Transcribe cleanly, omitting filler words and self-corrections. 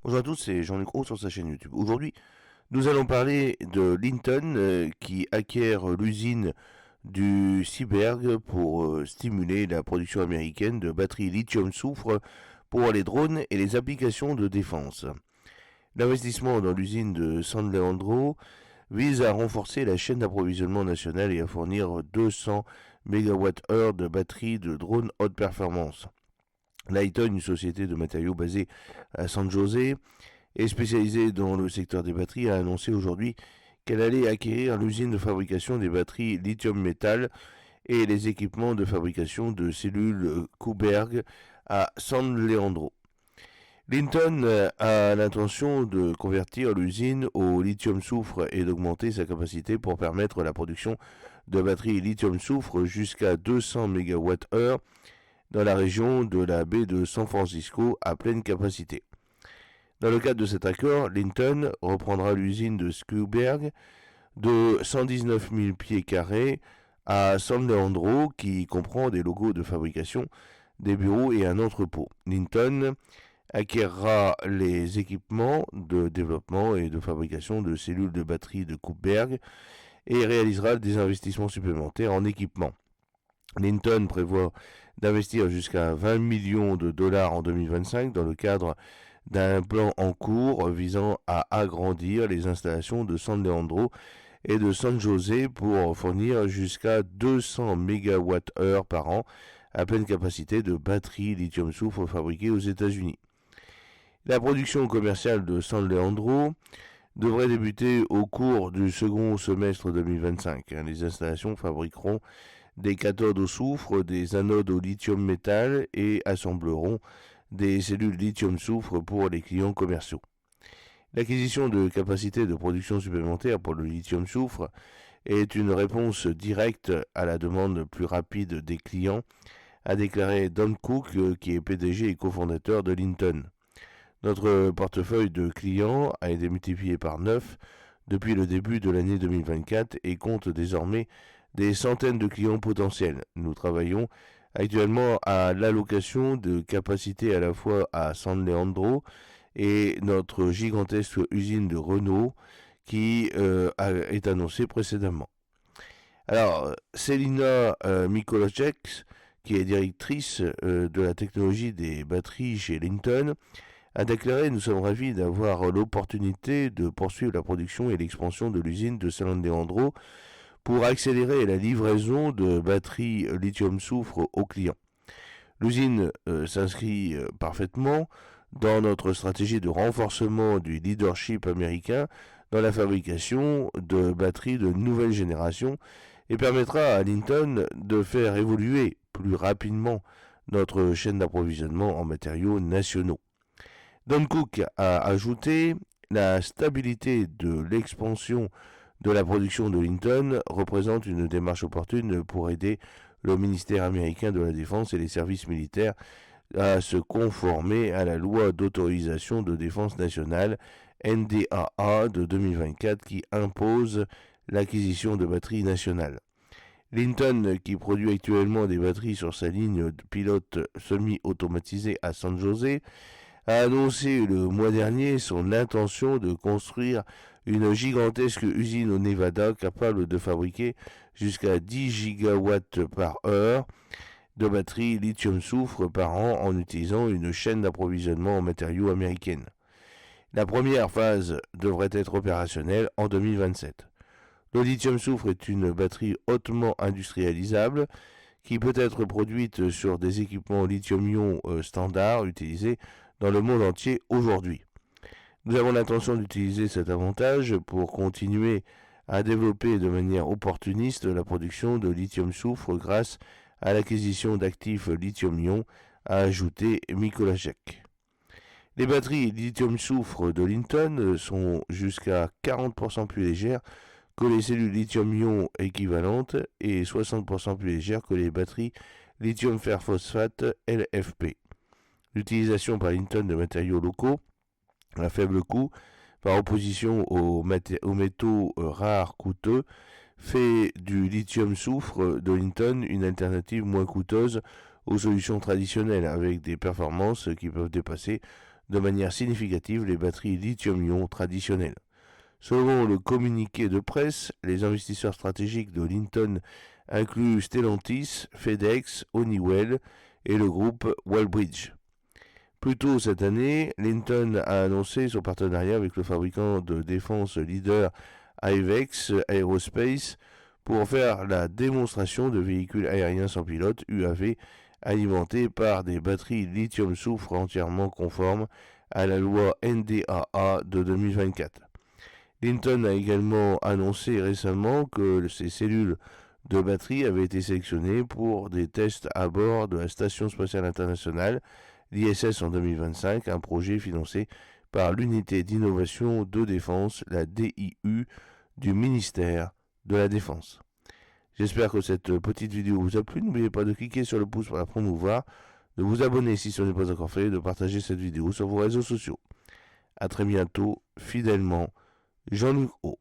Bonjour à tous, c'est Jean-Luc Roux sur sa chaîne YouTube. Aujourd'hui, nous allons parler de Linton qui acquiert l'usine du Seaberg pour stimuler la production américaine de batteries lithium-soufre pour les drones et les applications de défense. L'investissement dans l'usine de San Leandro vise à renforcer la chaîne d'approvisionnement nationale et à fournir 200 MWh de batteries de drones haute performance. Lighton, une société de matériaux basée à San José et spécialisée dans le secteur des batteries, a annoncé aujourd'hui qu'elle allait acquérir l'usine de fabrication des batteries lithium-métal et les équipements de fabrication de cellules Kuberg à San Leandro. Linton a l'intention de convertir l'usine au lithium-soufre et d'augmenter sa capacité pour permettre la production de batteries lithium-soufre jusqu'à 200 MWh dans la région de la baie de San Francisco à pleine capacité. Dans le cadre de cet accord, Linton reprendra l'usine de Skuberg de 119 000 pieds carrés à San Leandro qui comprend des locaux de fabrication, des bureaux et un entrepôt. Linton acquérera les équipements de développement et de fabrication de cellules de batterie de Kuberg et réalisera des investissements supplémentaires en équipement. Linton prévoit d'investir jusqu'à 20 millions de dollars en 2025 dans le cadre d'un plan en cours visant à agrandir les installations de San Leandro et de San José pour fournir jusqu'à 200 MWh par an à pleine capacité de batteries lithium-soufre fabriquées aux États-Unis. La production commerciale de San Leandro devrait débuter au cours du second semestre 2025. Les installations fabriqueront des cathodes au soufre, des anodes au lithium-métal et assembleront des cellules lithium-soufre pour les clients commerciaux. L'acquisition de capacités de production supplémentaires pour le lithium-soufre est une réponse directe à la demande plus rapide des clients, a déclaré Don Cook, qui est PDG et cofondateur de Linton. Notre portefeuille de clients a été multiplié par 9 depuis le début de l'année 2024 et compte désormais des centaines de clients potentiels. Nous travaillons actuellement à l'allocation de capacités à la fois à San Leandro et notre gigantesque usine de Renault qui est annoncée précédemment. Alors, Selina Mikolajek, qui est directrice de la technologie des batteries chez Linton, a déclaré: nous sommes ravis d'avoir l'opportunité de poursuivre la production et l'expansion de l'usine de San Leandro pour accélérer la livraison de batteries lithium-soufre aux clients. L'usine s'inscrit parfaitement dans notre stratégie de renforcement du leadership américain dans la fabrication de batteries de nouvelle génération et permettra à Linton de faire évoluer plus rapidement notre chaîne d'approvisionnement en matériaux nationaux. Don Cook a ajouté: la stabilité de l'expansion de la production de Linton représente une démarche opportune pour aider le ministère américain de la Défense et les services militaires à se conformer à la loi d'autorisation de défense nationale NDAA de 2024 qui impose l'acquisition de batteries nationales. Linton, qui produit actuellement des batteries sur sa ligne de pilote semi-automatisée à San José, a annoncé le mois dernier son intention de construire une gigantesque usine au Nevada capable de fabriquer jusqu'à 10 gigawatts par heure de batteries lithium-soufre par an en utilisant une chaîne d'approvisionnement en matériaux américaine. La première phase devrait être opérationnelle en 2027. Le lithium-soufre est une batterie hautement industrialisable qui peut être produite sur des équipements lithium-ion standards utilisés dans le monde entier aujourd'hui. Nous avons l'intention d'utiliser cet avantage pour continuer à développer de manière opportuniste la production de lithium-soufre grâce à l'acquisition d'actifs lithium-ion, a ajouté Mikolajek. Les batteries lithium-soufre de Linton sont jusqu'à 40% plus légères que les cellules lithium-ion équivalentes et 60% plus légères que les batteries lithium-fer-phosphate LFP. L'utilisation par Linton de matériaux locaux à faible coût, par opposition aux métaux rares coûteux, fait du lithium-soufre de Linton une alternative moins coûteuse aux solutions traditionnelles, avec des performances qui peuvent dépasser de manière significative les batteries lithium-ion traditionnelles. Selon le communiqué de presse, les investisseurs stratégiques de Linton incluent Stellantis, FedEx, Honeywell et le groupe Wallbridge. Plus tôt cette année, Linton a annoncé son partenariat avec le fabricant de défense leader Ivex Aerospace pour faire la démonstration de véhicules aériens sans pilote UAV alimentés par des batteries lithium-soufre entièrement conformes à la loi NDAA de 2024. Linton a également annoncé récemment que ces cellules de batterie avaient été sélectionnées pour des tests à bord de la Station spatiale internationale, l'ISS en 2025, un projet financé par l'unité d'innovation de défense, la DIU, du ministère de la Défense. J'espère que cette petite vidéo vous a plu. N'oubliez pas de cliquer sur le pouce pour la promouvoir, de vous abonner si ce n'est pas encore fait et de partager cette vidéo sur vos réseaux sociaux. A très bientôt, fidèlement, Jean-Luc O.